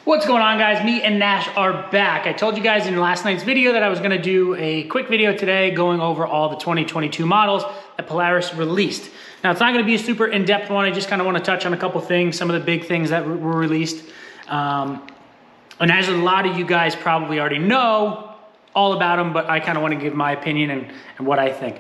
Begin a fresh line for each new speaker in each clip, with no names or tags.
What's going on, guys? Me and Nash are back. I told you guys in last night's video that I was going to do a quick video today going over all the 2022 models that Polaris released. Now, it's not going to be a super in-depth one. I just kind of want to touch on a couple things, some of the big things that were released. And as a lot of you guys probably already know all about them, but I kind of want to give my opinion and what I think.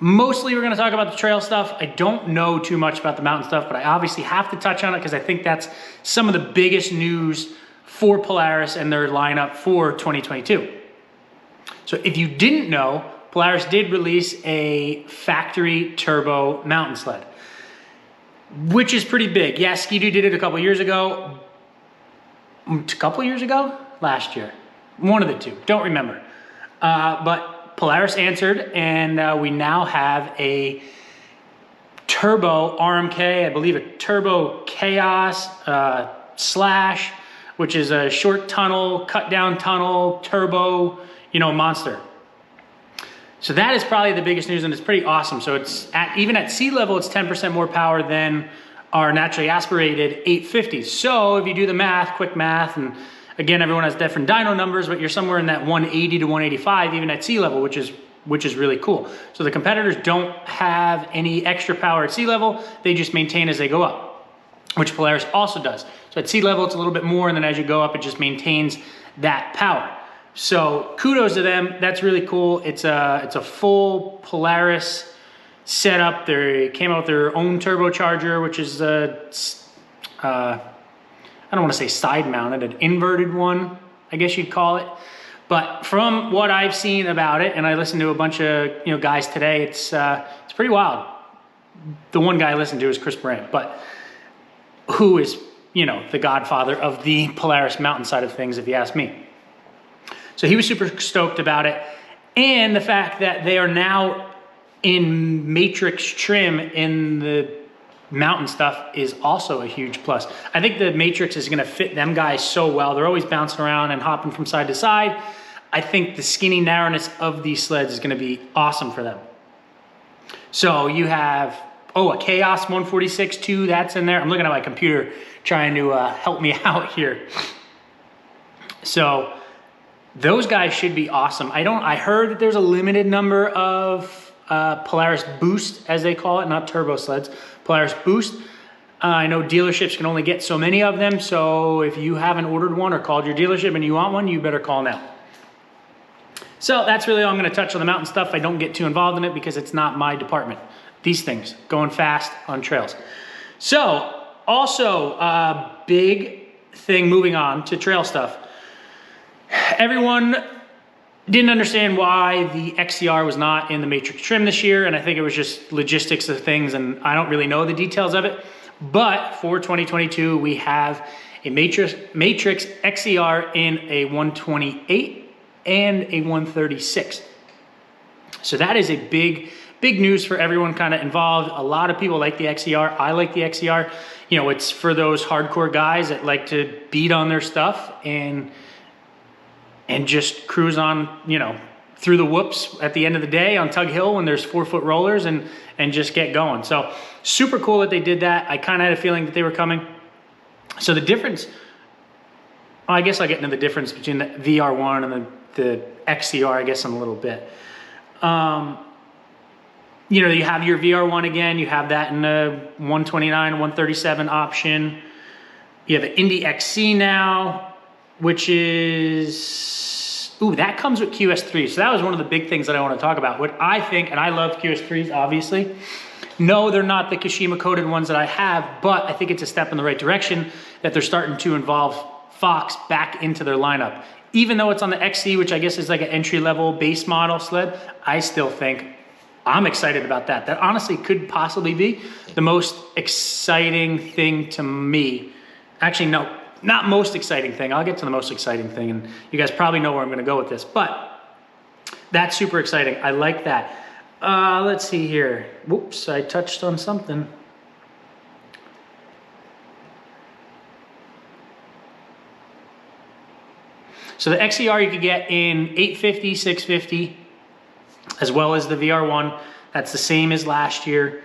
Mostly we're going to talk about the trail stuff. I don't know too much about the mountain stuff, but I obviously have to touch on it because I think that's some of the biggest news for Polaris and their lineup for 2022. So if you didn't know, Polaris did release a factory turbo mountain sled, which is pretty big. Yeah, Ski-Doo did it a couple years ago. Last year. One of the two, don't remember. But Polaris answered, and we now have a turbo RMK, I believe a turbo Chaos Slash, which is a short tunnel, cut down tunnel, turbo, monster. So that is probably the biggest news, and it's pretty awesome. So it's even at sea level, it's 10% more power than our naturally aspirated 850. So if you do the math, quick math, and again, everyone has different dyno numbers, but you're somewhere in that 180 to 185, even at sea level, which is really cool. So the competitors don't have any extra power at sea level. They just maintain as they go up, which Polaris also does. So at sea level, it's a little bit more, and then as you go up, it just maintains that power. So kudos to them. That's really cool. It's a full Polaris setup. They came out with their own turbocharger, which is I don't want to say side mounted, an inverted one, I guess you'd call it. But from what I've seen about it, and I listened to a bunch of guys today, it's pretty wild. The one guy I listened to is Chris Brandt, but who is the godfather of the Polaris mountain side of things, if you ask me. So he was super stoked about it, and the fact that they are now in Matryx trim in the mountain stuff is also a huge plus. I think the Matryx is going to fit them guys so well. They're always bouncing around and hopping from side to side. I think the skinny narrowness of these sleds is going to be awesome for them. So you have, a Chaos 146 too, that's in there. I'm looking at my computer trying to help me out here. So those guys should be awesome. I heard that there's a limited number of Polaris BOOST, as they call it, not turbo sleds, Polaris BOOST. I know dealerships can only get so many of them, so if you haven't ordered one or called your dealership and you want one, you better call now. So that's really all I'm going to touch on the mountain stuff. I don't get too involved in it because it's not my department. These things, going fast on trails. So also a big thing moving on to trail stuff. Everyone didn't understand why the XCR was not in the Matryx trim this year, and I think it was just logistics of things, and I don't really know the details of it. But for 2022, we have a Matryx XCR in a 128 and a 136. So that is a big news for everyone kind of involved. A lot of people like the XCR. I like the XCR. It's for those hardcore guys that like to beat on their stuff and just cruise on, through the whoops at the end of the day on Tug Hill when there's 4-foot rollers and just get going. So super cool that they did that. I kind of had a feeling that they were coming. So the difference, I guess I'll get into the difference between the VR1 and the XCR, I guess, in a little bit. You have your VR1 again. You have that in the 129, 137 option. You have an Indy XC now, which is, that comes with QS3. So that was one of the big things that I want to talk about. What I think, and I love QS3s, obviously. No, they're not the Kashima coated ones that I have, but I think it's a step in the right direction that they're starting to involve Fox back into their lineup. Even though it's on the XC, which I guess is like an entry-level base model sled, I still think I'm excited about that. That honestly could possibly be the most exciting thing to me. Actually, no. Not most exciting thing. I'll get to the most exciting thing, and you guys probably know where I'm going to go with this, but that's super exciting. I like that. Let's see here. Whoops, I touched on something. So the XCR you could get in 850, 650, as well as the VR1. That's the same as last year.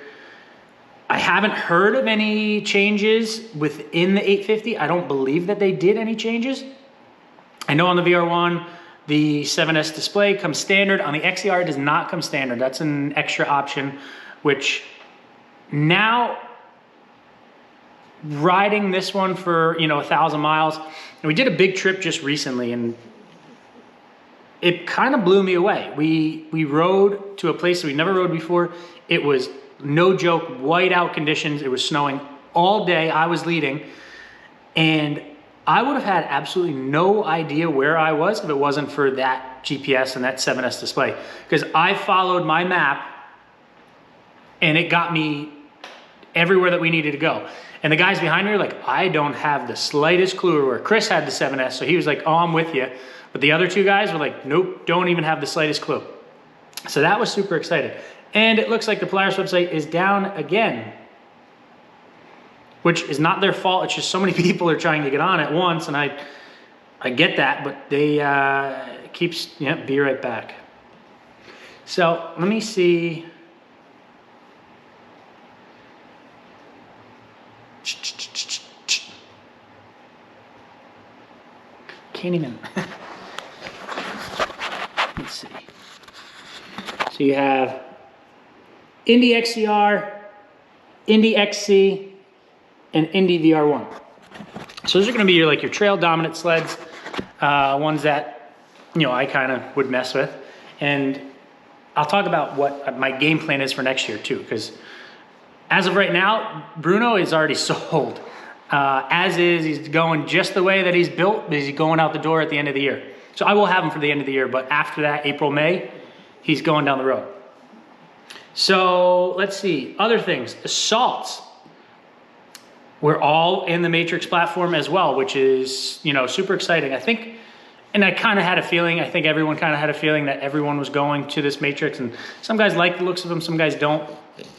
I haven't heard of any changes within the 850. I don't believe that they did any changes. I know on the VR1, the 7S display comes standard. On the XCR, it does not come standard. That's an extra option, which now riding this one for, 1,000 miles, and we did a big trip just recently, and it kind of blew me away. We rode to a place that we never rode before. It was, no joke, whiteout conditions. It was snowing all day. I was leading, and I would have had absolutely no idea where I was if it wasn't for that GPS and that 7S display, because I followed my map and it got me everywhere that we needed to go. And the guys behind me were like, I don't have the slightest clue where. Chris had the 7S, so he was like, oh, I'm with you. But the other two guys were like, nope, don't even have the slightest clue. So that was super excited. And it looks like the Polaris website is down again, which is not their fault. It's just so many people are trying to get on at once, and I get that, but they be right back. So let me see. Can't even. Let's see. So you have Indy XCR, Indy XC, and Indy VR1. So those are going to be your trail dominant sleds, ones that I kind of would mess with. And I'll talk about what my game plan is for next year too, because as of right now, Bruno is already sold. As is, he's going just the way that he's built, because he's going out the door at the end of the year. So I will have him for the end of the year, but after that, April, May, he's going down the road. So let's see, other things, assaults. We're all in the Matryx platform as well, which is, super exciting. I think, and I kind of had a feeling, I think everyone kind of had a feeling that everyone was going to this Matryx, and some guys like the looks of them, some guys don't.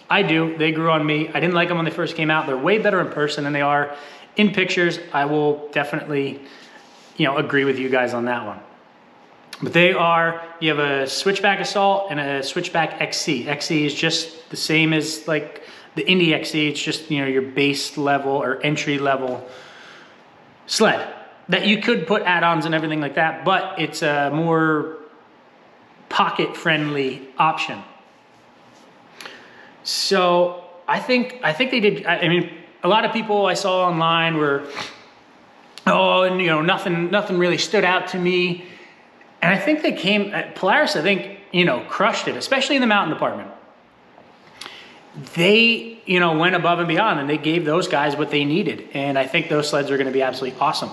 I do, they grew on me. I didn't like them when they first came out. They're way better in person than they are in pictures. I will definitely, agree with you guys on that one. But they are, you have a switchback assault and a switchback XC. XC is just the same as like the Indy XC. It's just, your base level or entry level sled that you could put add-ons and everything like that, but it's a more pocket friendly option. So I think they did. I mean, a lot of people I saw online were, nothing really stood out to me. And I think they came, Polaris, I think, crushed it, especially in the mountain department. They, went above and beyond, and they gave those guys what they needed. And I think those sleds are going to be absolutely awesome.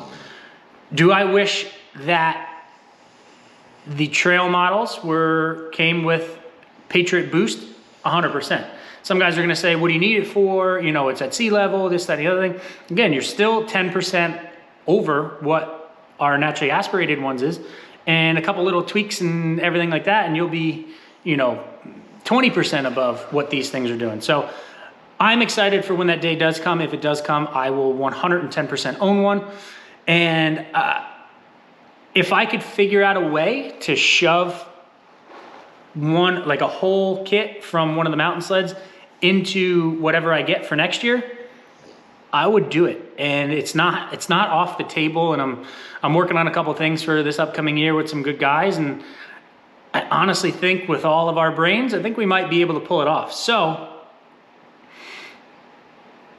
Do I wish that the trail models came with Patriot Boost? 100%. Some guys are going to say, what do you need it for? It's at sea level, this, that, and the other thing. Again, you're still 10% over what our naturally aspirated ones is, and a couple little tweaks and everything like that, and you'll be, 20% above what these things are doing. So I'm excited for when that day does come. If it does come, I will 110% own one. And if I could figure out a way to shove one, like a whole kit from one of the mountain sleds into whatever I get for next year, I would do it. And it's not off the table, and I'm working on a couple of things for this upcoming year with some good guys, and I honestly think with all of our brains, I think we might be able to pull it off. So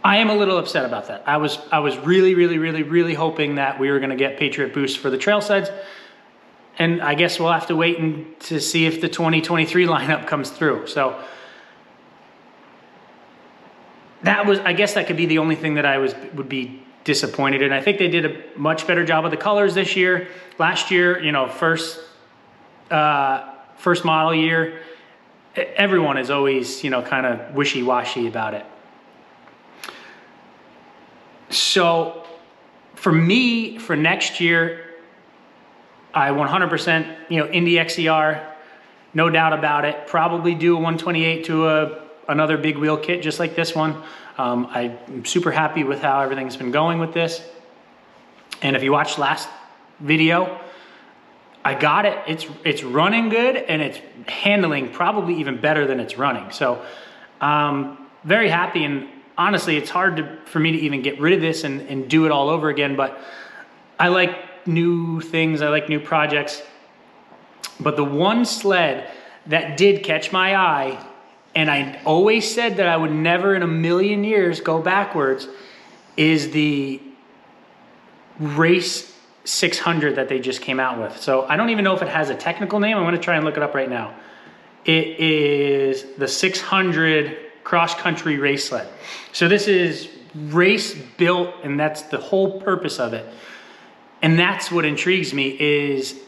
I am a little upset about that. I was really, really, really, really hoping that we were going to get Patriot Boost for the trail sleds. And I guess we'll have to wait to see if the 2023 lineup comes through. So I guess that could be the only thing that I would be disappointed in. I think they did a much better job of the colors this year. Last year, first model year, everyone is always, kind of wishy-washy about it. So for me, for next year, I 100%, Indy XCR, no doubt about it. Probably do a 128 to another big wheel kit just like this one. I'm super happy with how everything's been going with this. And if you watched last video, I got it. It's running good, and it's handling probably even better than it's running. So very happy, and honestly, it's hard for me to even get rid of this and do it all over again, but I like new things, I like new projects. But the one sled that did catch my eye, and I always said that I would never in a million years go backwards, is the Race 600 that they just came out with. So I don't even know if it has a technical name. I'm going to try and look it up right now. It is the 600 cross-country race sled. So this is race built, and that's the whole purpose of it. And that's what intrigues me, is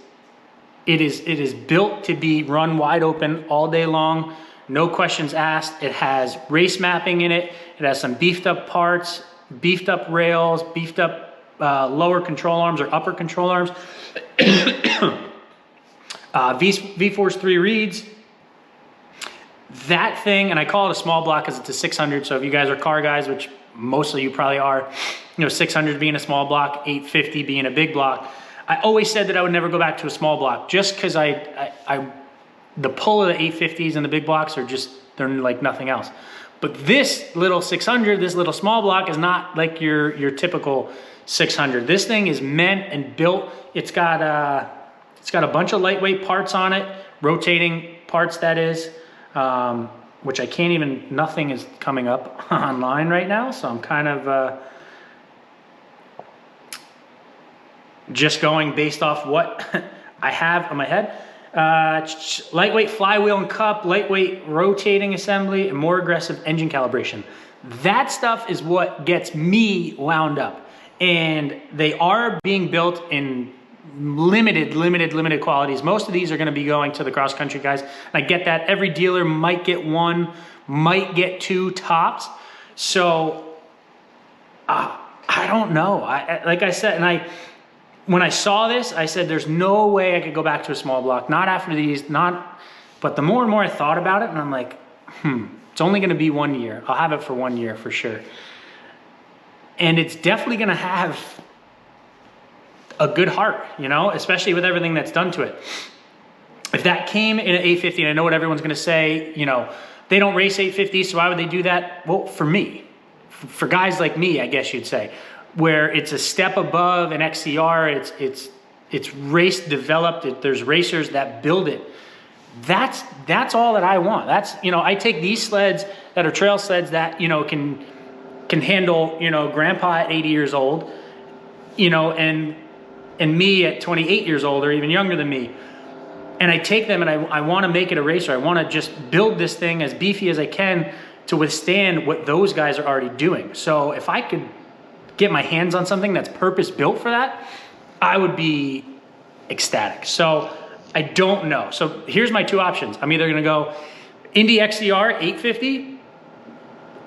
it is built to be run wide open all day long, no questions asked. It has race mapping in it. It has some beefed up parts, beefed up rails, beefed up lower control arms or upper control arms. V-Force 3 reeds. That thing, and I call it a small block because it's a 600. So if you guys are car guys, which most of you probably are, 600 being a small block, 850 being a big block. I always said that I would never go back to a small block, just because the pull of the 850s and the big blocks are just, they're like nothing else. But this little 600, this little small block is not like your typical 600. This thing is meant and built. It's got a bunch of lightweight parts on it, rotating parts that is, which I can't even, nothing is coming up online right now. So I'm kind of just going based off what I have on my head. Lightweight flywheel and cup, lightweight rotating assembly, and more aggressive engine calibration. That stuff is what gets me wound up. And they are being built in limited qualities. Most of these are going to be going to the cross country guys. And I get that. Every dealer might get one, might get two tops. So I don't know. Like I said, and when I saw this, I said, there's no way I could go back to a small block. Not after these, but the more and more I thought about it, and I'm like, it's only going to be 1 year. I'll have it for 1 year for sure. And it's definitely going to have a good heart, especially with everything that's done to it. If that came in an 850, and I know what everyone's going to say, they don't race 850, so why would they do that? Well, for me, for guys like me, I guess you'd say, where it's a step above an XCR, it's race developed, there's racers that build it. That's all that I want. That's, I take these sleds that are trail sleds that, can handle, grandpa at 80 years old, and me at 28 years old or even younger than me. And I take them and I want to make it a racer. I want to just build this thing as beefy as I can to withstand what those guys are already doing. So if I could get my hands on something that's purpose built for that, I would be ecstatic. So I don't know. So here's my two options. I'm either going to go Indy XCR 850,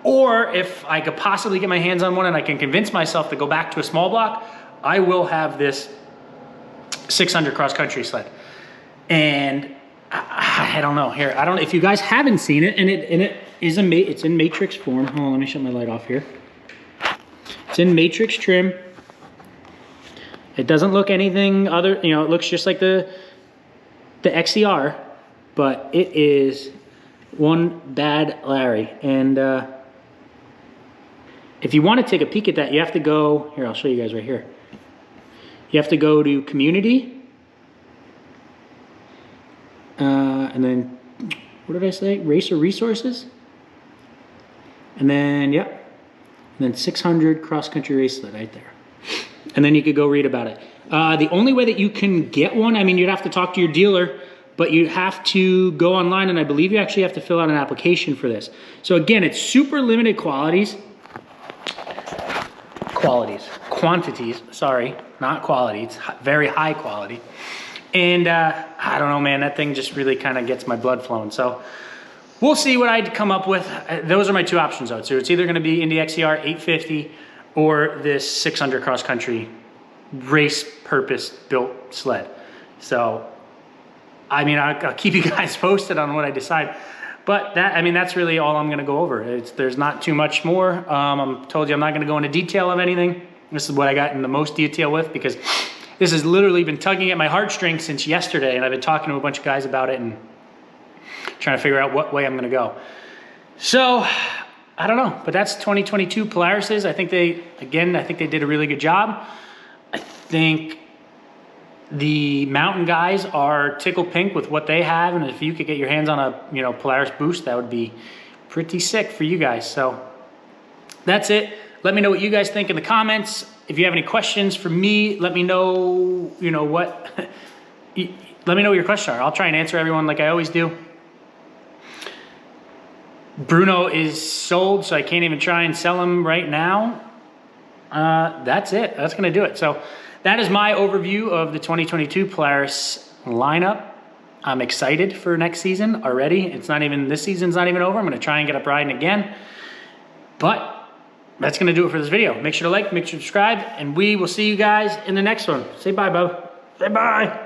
or if I could possibly get my hands on one and I can convince myself to go back to a small block, I will have this 600 cross country sled. And I don't know here. I don't know if you guys haven't seen it, and it is it's in Matryx form. Hold on, let me shut my light off here. It's in Matryx trim. It doesn't look anything other, it looks just like the XCR, but it is one bad Larry. And if you want to take a peek at that, you have to go, here, I'll show you guys right here. You have to go to community. And then, what did I say? Racer resources. And then, yep. And then 600 cross-country race sled right there. And then you could go read about it. The only way that you can get one, you'd have to talk to your dealer, but you have to go online, and I believe you actually have to fill out an application for this. So again, it's super limited quantities, sorry, not quality, it's very high quality. And I don't know, man, that thing just really kind of gets my blood flowing. So we'll see what I'd come up with. Those are my two options though. So it's either gonna be Indy XCR 850 or this 600 cross country race purpose built sled. So, I'll keep you guys posted on what I decide. But that's really all I'm gonna go over. There's not too much more. I told you I'm not gonna go into detail of anything. This is what I got in the most detail with, because this has literally been tugging at my heartstrings since yesterday, and I've been talking to a bunch of guys about it and trying to figure out what way I'm gonna go. So I don't know, but that's 2022 Polaris's. I think they did a really good job. I think the mountain guys are tickled pink with what they have, and if you could get your hands on a Polaris Boost, that would be pretty sick for you guys. So that's it. Let me know what you guys think in the comments. If you have any questions for me, let me know. Let me know what your questions are. I'll try and answer everyone like I always do. Bruno is sold, so I can't even try and sell him right now. That's it. That's gonna do it. So that is my overview of the 2022 Polaris lineup. I'm excited for next season already. This season's not even over. I'm gonna try and get up riding again. But that's gonna do it for this video. Make sure to like, make sure to subscribe, and we will see you guys in the next one. Say bye, bub. Say bye.